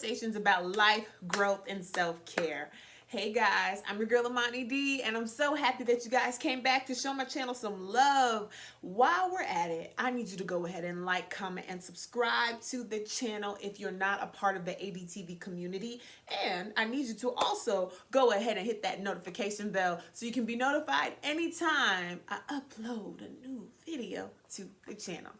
conversations about life, growth, and self-care. Hey guys, I'm your girl Amani D, and I'm so happy that you guys came back to show my channel some love. While we're at it, I need you to go ahead and like, comment, and subscribe to the channel if you're not a part of the ADTV community. And I need you to also go ahead and hit that notification bell so you can be notified anytime I upload a new video to the channel.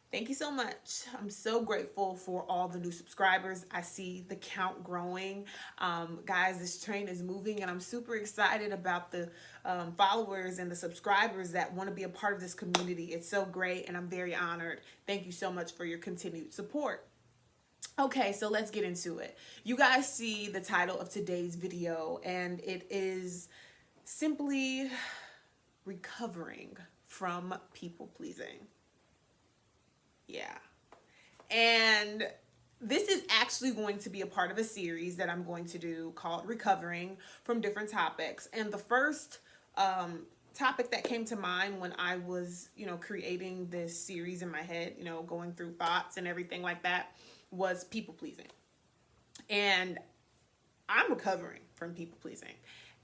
Thank you so much. I'm so grateful for all the new subscribers. I see the count growing. Guys, this train is moving, and I'm super excited about the followers and the subscribers that want to be a part of this community. It's so great, and I'm very honored. Thank you so much for your continued support. Okay, so let's get into it. You guys see the title of today's video, and it is simply recovering from people pleasing. Yeah. And this is actually going to be a part of a series that I'm going to do called Recovering from different topics. And the first topic that came to mind when I was, creating this series in my head, going through thoughts and everything like that was people pleasing. And I'm recovering from people pleasing.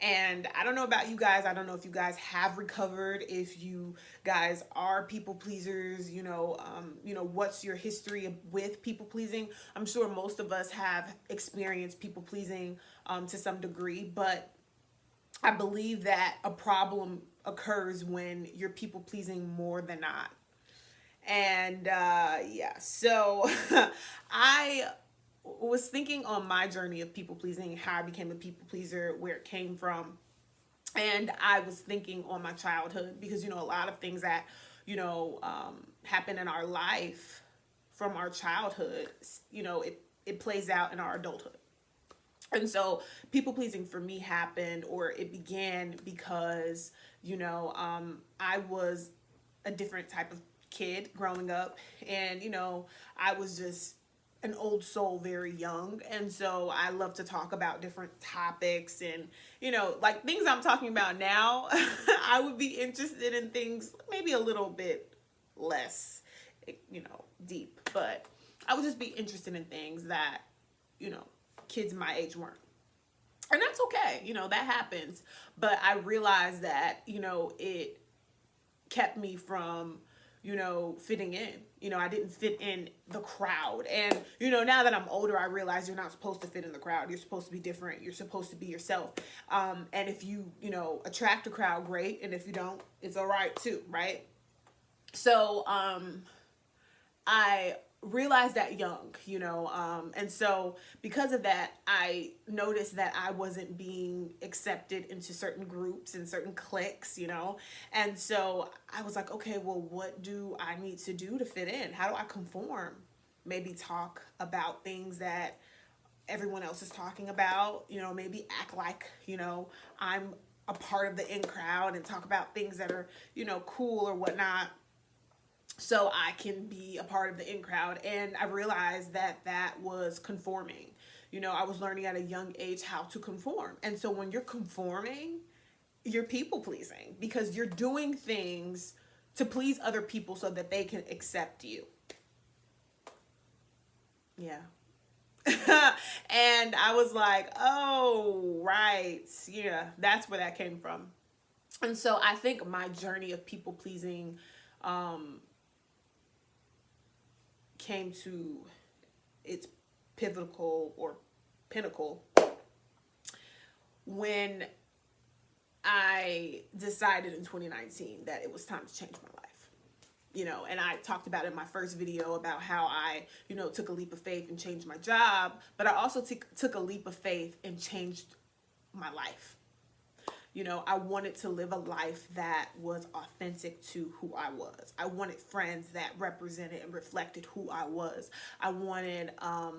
And I don't know about you guys. I don't know if you guys have recovered, if you guys are people pleasers, what's your history with people pleasing? I'm sure most of us have experienced people pleasing to some degree, but I believe that a problem occurs when you're people pleasing more than not. And so I was thinking on my journey of people pleasing, how I became a people pleaser, where it came from. And I was thinking on my childhood, because, a lot of things that, happen in our life from our childhood, it plays out in our adulthood. And so people pleasing for me happened, or it began because, I was a different type of kid growing up, and, I was just an old soul very young, and so I love to talk about different topics, and like things I'm talking about now I would be interested in things maybe a little bit less deep, but I would just be interested in things that kids my age weren't. And that's okay, that happens. But I realized that it kept me from fitting in. I didn't fit in the crowd. And, now that I'm older, I realize you're not supposed to fit in the crowd. You're supposed to be different. You're supposed to be yourself. And if you, attract a crowd, great. And if you don't, it's all right too, right? So, I realized that young, and so because of that, I noticed that I wasn't being accepted into certain groups and certain cliques, and so I was like, okay, well, what do I need to do to fit in? How do I conform? Maybe talk about things that everyone else is talking about, maybe act like, I'm a part of the in crowd and talk about things that are, cool or whatnot, so I can be a part of the in crowd. And I realized that that was conforming. I was learning at a young age how to conform. And so when you're conforming, you're people pleasing, because you're doing things to please other people so that they can accept you. Yeah. And I was like, oh, right. Yeah, that's where that came from. And so I think my journey of people pleasing came to its pivotal or pinnacle when I decided in 2019 that it was time to change my life. And I talked about in my first video about how I, took a leap of faith and changed my job, but I also took a leap of faith and changed my life. I wanted to live a life that was authentic to who I was. I wanted friends that represented and reflected who I was. I wanted, a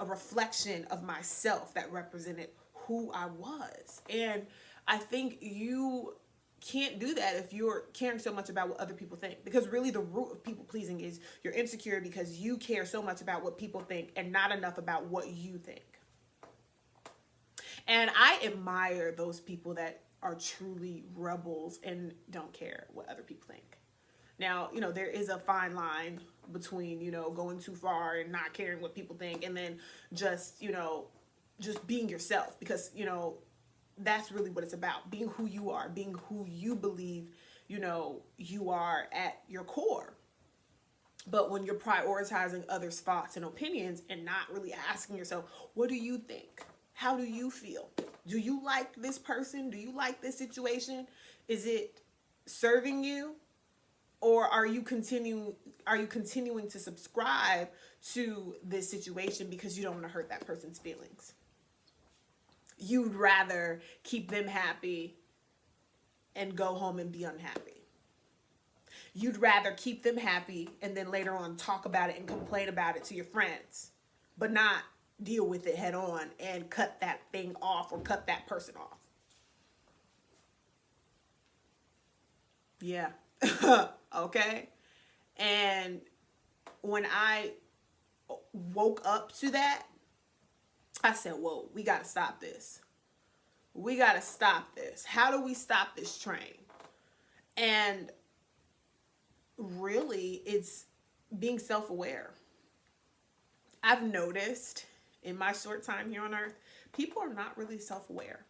reflection of myself that represented who I was. And I think you can't do that if you're caring so much about what other people think, because really the root of people pleasing is you're insecure because you care so much about what people think and not enough about what you think. And I admire those people that are truly rebels and don't care what other people think. Now, there is a fine line between, going too far and not caring what people think, and then just, just being yourself, because, that's really what it's about. Being who you are, being who you believe, you are at your core. But when you're prioritizing others' thoughts and opinions and not really asking yourself, what do you think? How do you feel? Do you like this person? Do you like this situation? Is it serving you? Or are you continuing to subscribe to this situation because you don't want to hurt that person's feelings? You'd rather keep them happy and go home and be unhappy. You'd rather keep them happy and then later on talk about it and complain about it to your friends, but not deal with it head on and cut that thing off or cut that person off. Yeah. Okay. And when I woke up to that, I said, whoa, we got to stop this. We got to stop this. How do we stop this train? And really, it's being self-aware. I've noticed in my short time here on earth, people are not really self-aware.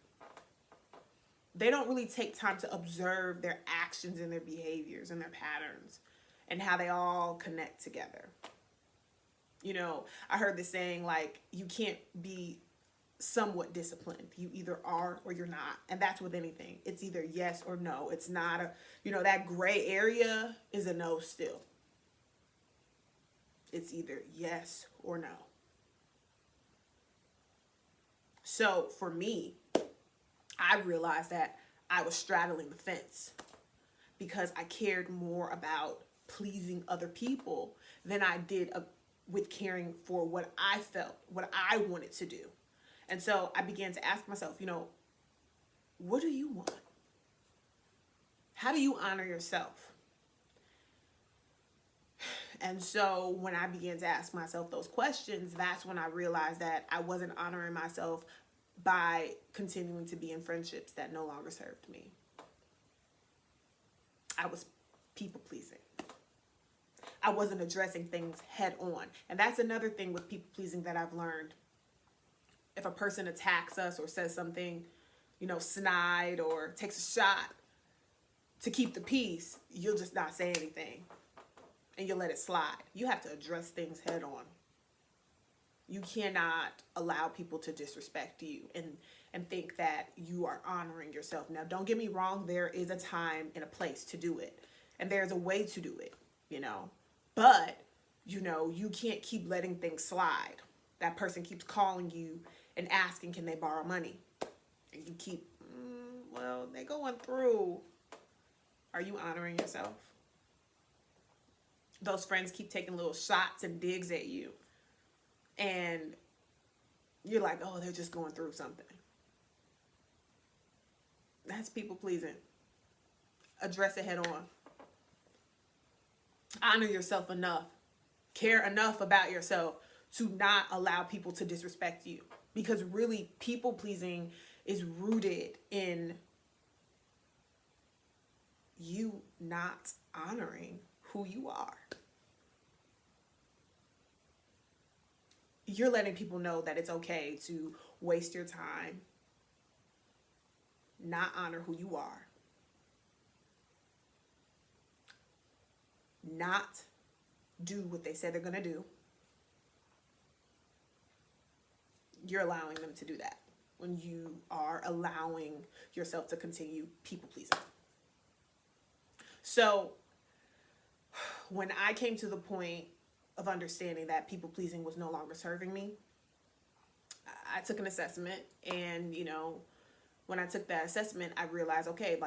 They don't really take time to observe their actions and their behaviors and their patterns and how they all connect together. I heard this saying, like, you can't be somewhat disciplined. You either are or you're not. And that's with anything. It's either yes or no. It's not that gray area is a no still. It's either yes or no. So for me, I realized that I was straddling the fence because I cared more about pleasing other people than I did with caring for what I felt, what I wanted to do. And so I began to ask myself, what do you want? How do you honor yourself? And so when I began to ask myself those questions, that's when I realized that I wasn't honoring myself by continuing to be in friendships that no longer served me. I was people pleasing. I wasn't addressing things head on. And that's another thing with people pleasing that I've learned. If a person attacks us or says something, snide or takes a shot to keep the peace, you'll just not say anything and you'll let it slide. You have to address things head on. You cannot allow people to disrespect you and think that you are honoring yourself. Now, don't get me wrong. There is a time and a place to do it. And there's a way to do it, But, you can't keep letting things slide. That person keeps calling you and asking, can they borrow money? And you keep, well, they're going through. Are you honoring yourself? Those friends keep taking little shots and digs at you. And you're like, oh, they're just going through something. That's people pleasing. Address it head on. Honor yourself enough. Care enough about yourself to not allow people to disrespect you. Because really, people pleasing is rooted in you not honoring who you are. You're letting people know that it's okay to waste your time, not honor who you are, not do what they said they're going to do. You're allowing them to do that when you are allowing yourself to continue people pleasing. So when I came to the point of understanding that people pleasing was no longer serving me, I took an assessment, and when I took that assessment, I realized, okay,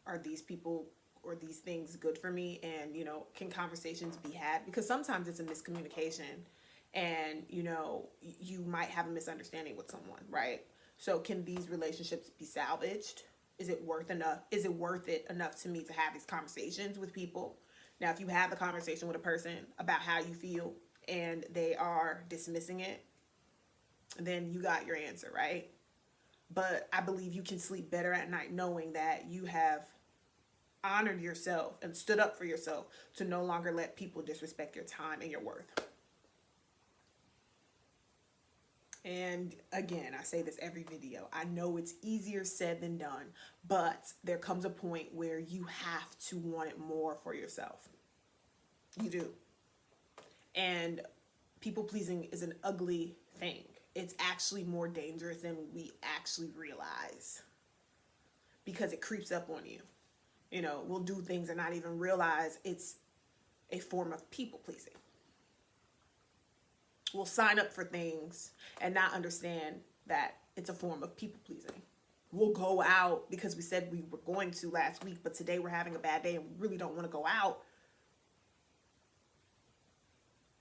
are these people or these things good for me? And can conversations be had? Because sometimes it's a miscommunication, and you might have a misunderstanding with someone, right? So can these relationships be salvaged? Is it worth it enough to me to have these conversations with people? Now, if you have the conversation with a person about how you feel and they are dismissing it, then you got your answer, right? But I believe you can sleep better at night knowing that you have honored yourself and stood up for yourself to no longer let people disrespect your time and your worth. And again, I say this every video. I know it's easier said than done, but there comes a point where you have to want it more for yourself. You do. And people pleasing is an ugly thing. It's actually more dangerous than we actually realize because it creeps up on you. You know, we'll do things and not even realize it's a form of people pleasing. We'll sign up for things and not understand that it's a form of people pleasing. We'll go out because we said we were going to last week, but today we're having a bad day and we really don't want to go out.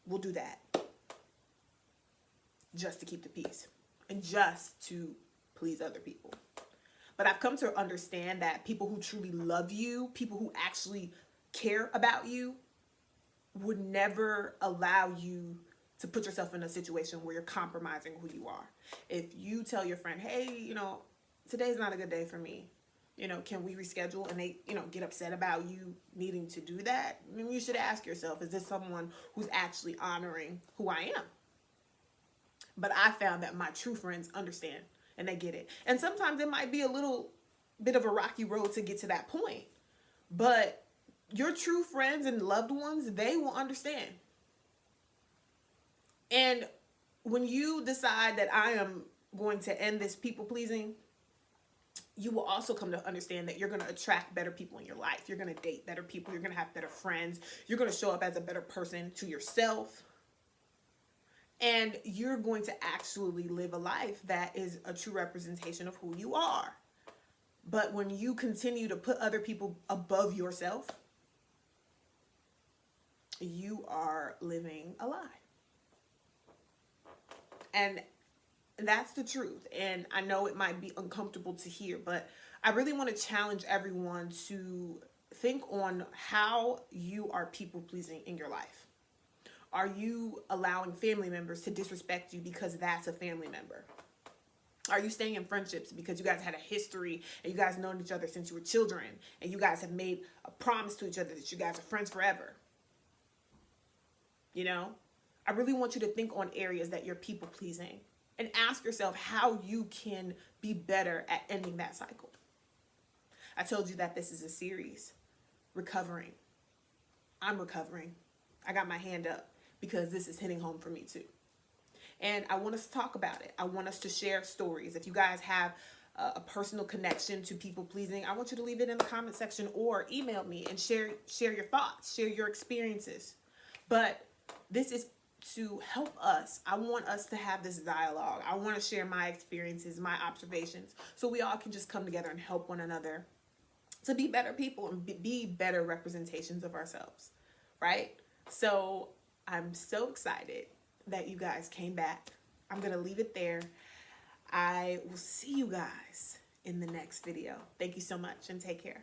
We'll do that just to keep the peace and just to please other people. But I've come to understand that people who truly love you, people who actually care about you, would never allow you to put yourself in a situation where you're compromising who you are. If you tell your friend, hey, you know, today's not a good day for me, you know, can we reschedule? And they, you know, get upset about you needing to do that. Then you should ask yourself, is this someone who's actually honoring who I am? But I found that my true friends understand and they get it. And sometimes it might be a little bit of a rocky road to get to that point. But your true friends and loved ones, they will understand. And when you decide that I am going to end this people pleasing, you will also come to understand that you're going to attract better people in your life. You're going to date better people. You're going to have better friends. You're going to show up as a better person to yourself. And you're going to actually live a life that is a true representation of who you are. But when you continue to put other people above yourself, you are living a lie. And that's the truth. And I know it might be uncomfortable to hear, but I really want to challenge everyone to think on how you are people pleasing in your life. Are you allowing family members to disrespect you because that's a family member? Are you staying in friendships because you guys had a history and you guys known each other since you were children and you guys have made a promise to each other that you guys are friends forever? You know, I really want you to think on areas that you're people pleasing and ask yourself how you can be better at ending that cycle. I told you that this is a series, recovering. I'm recovering. I got my hand up because this is hitting home for me too. And I want us to talk about it. I want us to share stories. If you guys have a personal connection to people pleasing, I want you to leave it in the comment section or email me and share your thoughts, share your experiences. But this is to help us. I want us to have this dialogue. I want to share my experiences, my observations, so we all can just come together and help one another to be better people and be better representations of ourselves, right? So I'm so excited that you guys came back. I'm going to leave it there. I will see you guys in the next video. Thank you so much and take care.